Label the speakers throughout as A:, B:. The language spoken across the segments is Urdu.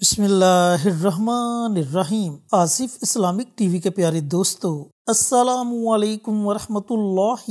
A: بسم اللہ الرحمن الرحیم۔ آصف اسلامک ٹی وی کے پیارے دوستو، السلام علیکم ورحمۃ اللہ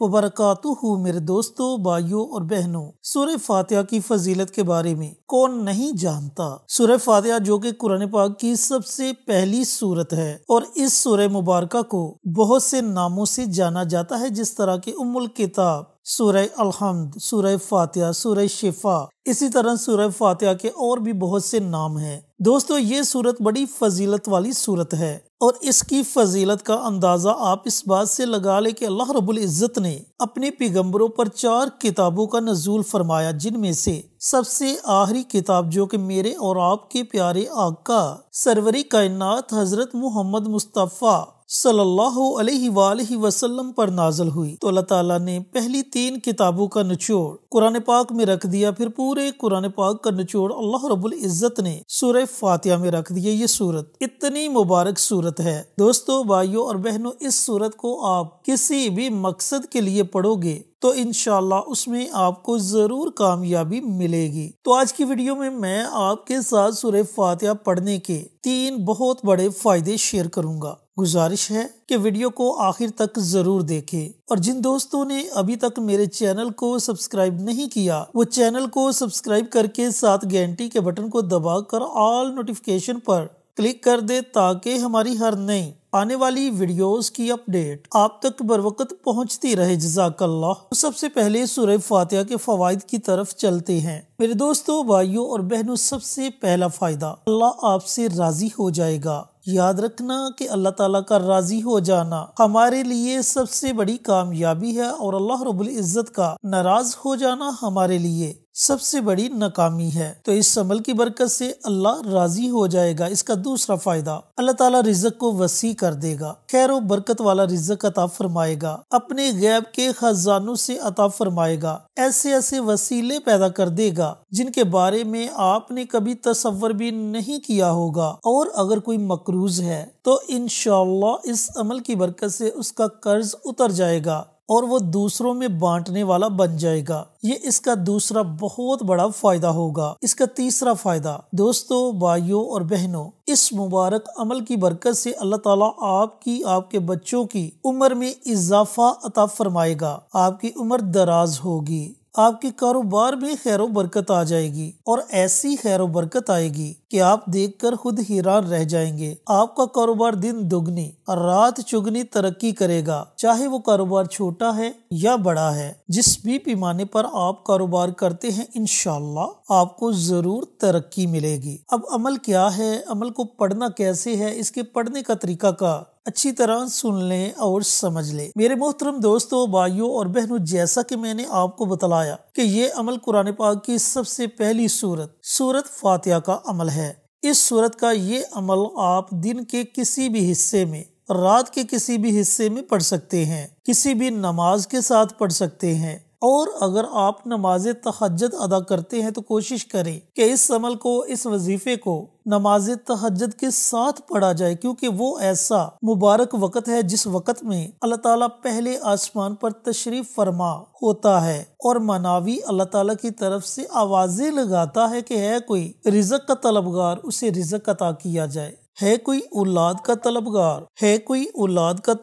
A: وبرکاتہ۔ میرے دوستو، بھائیوں اور بہنوں، سورہ فاتحہ کی فضیلت کے بارے میں کون نہیں جانتا۔ سورہ فاتحہ جو کہ قرآن پاک کی سب سے پہلی سورت ہے اور اس سورہ مبارکہ کو بہت سے ناموں سے جانا جاتا ہے، جس طرح کہ ام الکتاب، سورہ الحمد، سورہ فاتحہ، سورہ شفا، اسی طرح سورہ فاتحہ کے اور بھی بہت سے نام ہیں۔ دوستو، یہ سورت بڑی فضیلت والی سورت ہے اور اس کی فضیلت کا اندازہ آپ اس بات سے لگا لیں کہ اللہ رب العزت نے اپنے پیغمبروں پر 4 کتابوں کا نزول فرمایا، جن میں سے سب سے آخری کتاب جو کہ میرے اور آپ کے پیارے آقا سروری کائنات حضرت محمد مصطفیٰ صلی اللہ علیہ وآلہ وسلم پر نازل ہوئی، تو اللہ تعالیٰ نے پہلی 3 کتابوں کا نچوڑ قرآن پاک میں رکھ دیا، پھر پورے قرآن پاک کا نچوڑ اللہ رب العزت نے سورہ فاتحہ میں رکھ دیا۔ یہ سورت اتنی مبارک سورت ہے دوستو، بھائیوں اور بہنوں، اس سورت کو آپ کسی بھی مقصد کے لیے پڑھو گے تو انشاءاللہ اس میں آپ کو ضرور کامیابی ملے گی۔ تو آج کی ویڈیو میں آپ کے ساتھ سورہ فاتحہ پڑھنے کے 3 بہت بڑے فائدے شیئر کروں گا۔ گزارش ہے کہ ویڈیو کو آخر تک ضرور دیکھیں، اور جن دوستوں نے ابھی تک میرے چینل کو سبسکرائب نہیں کیا وہ چینل کو سبسکرائب کر کے ساتھ گھنٹی کے بٹن کو دبا کر آل نوٹیفیکیشن پر کلک کر دے تاکہ ہماری ہر نئی آنے والی ویڈیوز کی اپڈیٹ آپ تک بروقت پہنچتی رہے۔ جزاک اللہ۔ سب سے پہلے سورہ فاتحہ کے فوائد کی طرف چلتے ہیں۔ میرے دوستو، بھائیوں اور بہنوں، سب سے پہلا فائدہ، اللہ آپ سے راضی ہو جائے گا۔ یاد رکھنا کہ اللہ تعالیٰ کا راضی ہو جانا ہمارے لیے سب سے بڑی کامیابی ہے، اور اللہ رب العزت کا ناراض ہو جانا ہمارے لیے سب سے بڑی ناکامی ہے۔ تو اس عمل کی برکت سے اللہ راضی ہو جائے گا۔ اس کا دوسرا فائدہ، اللہ تعالیٰ رزق کو وسیع کر دے گا، خیر و برکت والا رزق عطا فرمائے گا، اپنے غیب کے خزانوں سے عطا فرمائے گا، ایسے ایسے وسیلے پیدا کر دے گا جن کے بارے میں آپ نے کبھی تصور بھی نہیں کیا ہوگا، اور اگر کوئی مقروض ہے تو انشاءاللہ اس عمل کی برکت سے اس کا قرض اتر جائے گا اور وہ دوسروں میں بانٹنے والا بن جائے گا۔ یہ اس کا دوسرا بہت بڑا فائدہ ہوگا۔ اس کا تیسرا فائدہ، دوستو، بھائیوں اور بہنوں، اس مبارک عمل کی برکت سے اللہ تعالیٰ آپ کے بچوں کی عمر میں اضافہ عطا فرمائے گا، آپ کی عمر دراز ہوگی، آپ کے کاروبار میں خیر و برکت آ جائے گی، اور ایسی خیر و برکت آئے گی کہ آپ دیکھ کر خود حیران رہ جائیں گے۔ آپ کا کاروبار دن دگنی اور رات چگنی ترقی کرے گا، چاہے وہ کاروبار چھوٹا ہے یا بڑا ہے، جس بھی پیمانے پر آپ کاروبار کرتے ہیں انشاءاللہ آپ کو ضرور ترقی ملے گی۔ اب عمل کیا ہے، عمل کو پڑھنا کیسے ہے، اس کے پڑھنے کا طریقہ کا اچھی طرح سن لیں اور سمجھ لیں۔ میرے محترم دوستو، بھائیوں اور بہنوں، جیسا کہ میں نے آپ کو بتلایا کہ یہ عمل قرآن پاک کی سب سے پہلی سورت فاتحہ کا عمل ہے۔ اس سورت کا یہ عمل آپ دن کے کسی بھی حصے میں، رات کے کسی بھی حصے میں پڑھ سکتے ہیں، کسی بھی نماز کے ساتھ پڑھ سکتے ہیں، اور اگر آپ نماز تہجد ادا کرتے ہیں تو کوشش کریں کہ اس عمل کو، اس وظیفے کو نماز تہجد کے ساتھ پڑھا جائے، کیونکہ وہ ایسا مبارک وقت ہے جس وقت میں اللہ تعالیٰ پہلے آسمان پر تشریف فرما ہوتا ہے اور مناوی اللہ تعالیٰ کی طرف سے آوازیں لگاتا ہے کہ ہے کوئی رزق کا طلبگار، اسے رزق عطا کیا جائے، ہے کوئی اولاد کا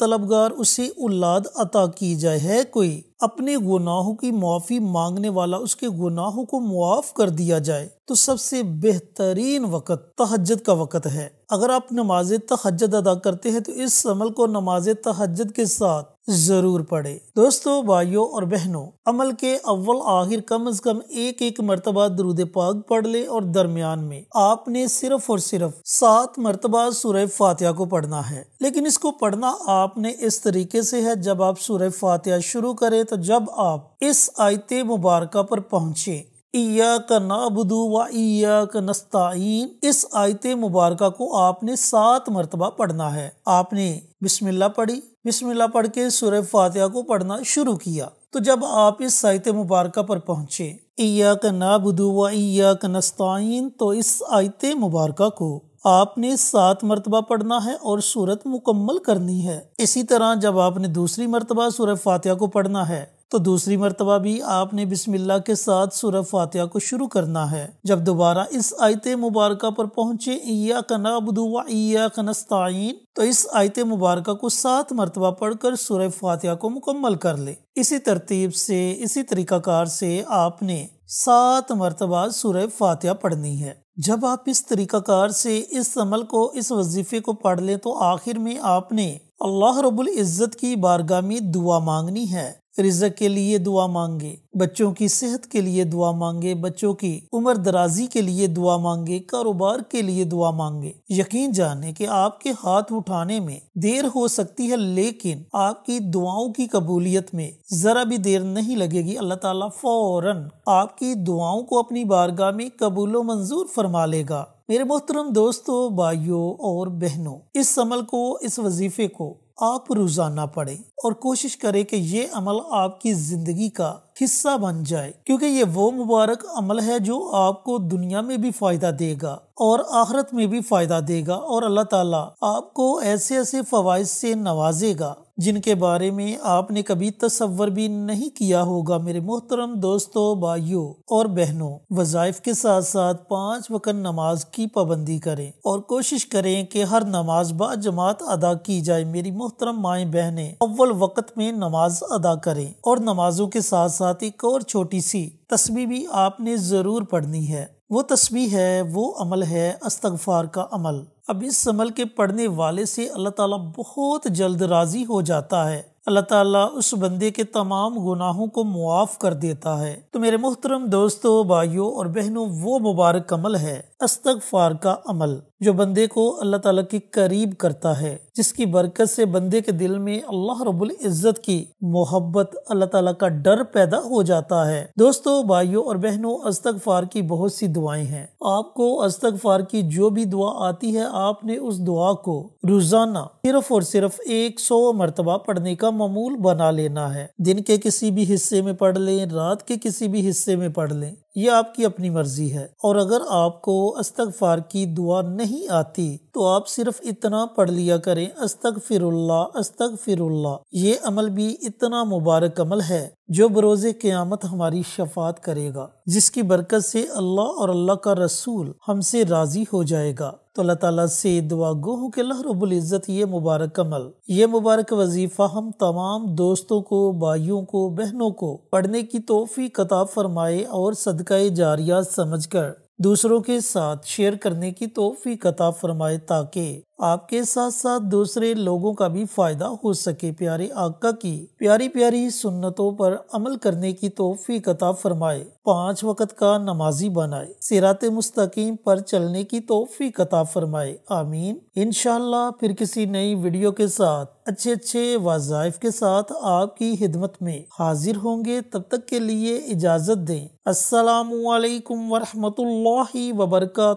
A: طلبگار، اسے اولاد عطا کی جائے، ہے کوئی اپنے گناہوں کی معافی مانگنے والا، اس کے گناہوں کو معاف کر دیا جائے۔ تو سب سے بہترین وقت تہجد کا وقت ہے۔ اگر آپ نماز تہجد ادا کرتے ہیں تو اس عمل کو نماز تہجد کے ساتھ ضرور پڑھیں۔ دوستو، بھائیوں اور بہنوں، عمل کے اول آخر کم از کم ایک مرتبہ درود پاک پڑھ لیں، اور درمیان میں آپ نے صرف اور صرف 7 مرتبہ سورہ فاتحہ کو پڑھنا ہے۔ لیکن اس کو پڑھنا آپ نے اس طریقے سے ہے، جب آپ سورہ فاتحہ شروع کریں تو جب آپ اس آیت مبارکہ پر پہنچیں، ایاک نعبد و ایاک نستعین، اس آیت مبارکہ کو آپ نے 7 مرتبہ پڑھنا ہے۔ آپ نے بسم اللہ پڑھی، بسم اللہ پڑھ کے سورہ فاتحہ کو پڑھنا شروع کیا، تو جب آپ اس آیت مبارکہ پر پہنچے، ایاک نعبد و ایاک نستعین، تو اس آیت مبارکہ کو آپ نے 7 مرتبہ پڑھنا ہے اور سورت مکمل کرنی ہے۔ اسی طرح جب آپ نے دوسری مرتبہ سورہ فاتحہ کو پڑھنا ہے تو دوسری مرتبہ بھی آپ نے بسم اللہ کے ساتھ سورہ فاتحہ کو شروع کرنا ہے۔ جب دوبارہ اس آیت مبارکہ پر پہنچے ایاک نعبد و ایاک نستعین، تو اس آیت مبارکہ کو 7 مرتبہ پڑھ کر سورہ فاتحہ کو مکمل کر لے۔ اسی ترتیب سے، اسی طریقہ کار سے آپ نے 7 مرتبہ سورہ فاتحہ پڑھنی ہے۔ جب آپ اس طریقہ کار سے اس عمل کو، اس وظیفے کو پڑھ لیں تو آخر میں آپ نے اللہ رب العزت کی بارگاہ میں دعا مانگنی ہے۔ رزق کے لیے دعا مانگے، بچوں کی صحت کے لیے دعا مانگے، بچوں کی عمر درازی کے لیے دعا مانگے، کاروبار کے لیے دعا مانگے۔ یقین جانے کہ آپ کے ہاتھ اٹھانے میں دیر ہو سکتی ہے، لیکن آپ کی دعاؤں کی قبولیت میں ذرا بھی دیر نہیں لگے گی۔ اللہ تعالیٰ فوراً آپ کی دعاؤں کو اپنی بارگاہ میں قبول و منظور فرما لے گا۔ میرے محترم دوستوں، بھائیوں اور بہنوں، اس عمل کو، اس وظیفے کو آپ روزانہ پڑھیں اور کوشش کریں کہ یہ عمل آپ کی زندگی کا حصہ بن جائے، کیونکہ یہ وہ مبارک عمل ہے جو آپ کو دنیا میں بھی فائدہ دے گا اور آخرت میں بھی فائدہ دے گا، اور اللہ تعالیٰ آپ کو ایسے ایسے فوائد سے نوازے گا جن کے بارے میں آپ نے کبھی تصور بھی نہیں کیا ہوگا۔ میرے محترم دوستوں، بھائیوں اور بہنوں، وظائف کے ساتھ ساتھ 5 وقت نماز کی پابندی کریں اور کوشش کریں کہ ہر نماز با جماعت ادا کی جائے۔ میری محترم مائیں بہنیں اول وقت میں نماز ادا کریں، اور نمازوں کے ساتھ ساتھ ایک اور چھوٹی سی تسبیح بھی آپ نے ضرور پڑھنی ہے۔ وہ تسبیح ہے، وہ عمل ہے استغفار کا عمل۔ اب اس عمل کے پڑھنے والے سے اللہ تعالیٰ بہت جلد راضی ہو جاتا ہے۔ اللہ تعالیٰ اس بندے کے تمام گناہوں کو معاف کر دیتا ہے۔ تو میرے محترم دوستوں، بھائیوں اور بہنوں، وہ مبارک عمل ہے استغفار کا عمل جو بندے کو اللہ تعالیٰ کے قریب کرتا ہے، جس کی برکت سے بندے کے دل میں اللہ رب العزت کی محبت، اللہ تعالیٰ کا ڈر پیدا ہو جاتا ہے۔ دوستوں، بھائیوں اور بہنوں، استغفار کی بہت سی دعائیں ہیں۔ آپ کو استغفار کی جو بھی دعا آتی ہے، آپ نے اس دعا کو روزانہ صرف اور صرف 100 مرتبہ پڑھنے کا معمول بنا لینا ہے۔ دن کے کسی بھی حصے میں پڑھ لیں، رات کے کسی بھی حصے میں پڑھ لیں، یہ آپ کی اپنی مرضی ہے۔ اور اگر آپ کو استغفار کی دعا نہیں آتی تو آپ صرف اتنا پڑھ لیا کریں، استغفر اللہ استغفر اللہ۔ یہ عمل بھی اتنا مبارک عمل ہے جو بروز قیامت ہماری شفاعت کرے گا، جس کی برکت سے اللہ اور اللہ کا رسول ہم سے راضی ہو جائے گا۔ تو اللہ تعالیٰ سے دعا گو ہوں کہ اللہ رب العزت یہ مبارک عمل، یہ مبارک وظیفہ ہم تمام دوستوں کو، بھائیوں کو، بہنوں کو پڑھنے کی توفیق عطا فرمائے اور صدقہ جاریہ سمجھ کر دوسروں کے ساتھ شیئر کرنے کی توفیق عطا فرمائے، تاکہ آپ کے ساتھ ساتھ دوسرے لوگوں کا بھی فائدہ ہو سکے۔ پیارے آقا کی پیاری پیاری سنتوں پر عمل کرنے کی توفیق عطا فرمائے، 5 وقت کا نمازی بنائے، صراط مستقیم پر چلنے کی توفیق عطا فرمائے، آمین۔ انشاءاللہ پھر کسی نئی ویڈیو کے ساتھ اچھے وظائف کے ساتھ آپ کی خدمت میں حاضر ہوں گے۔ تب تک کے لیے اجازت دیں۔ السلام علیکم ورحمۃ اللہ وبرکاتہ۔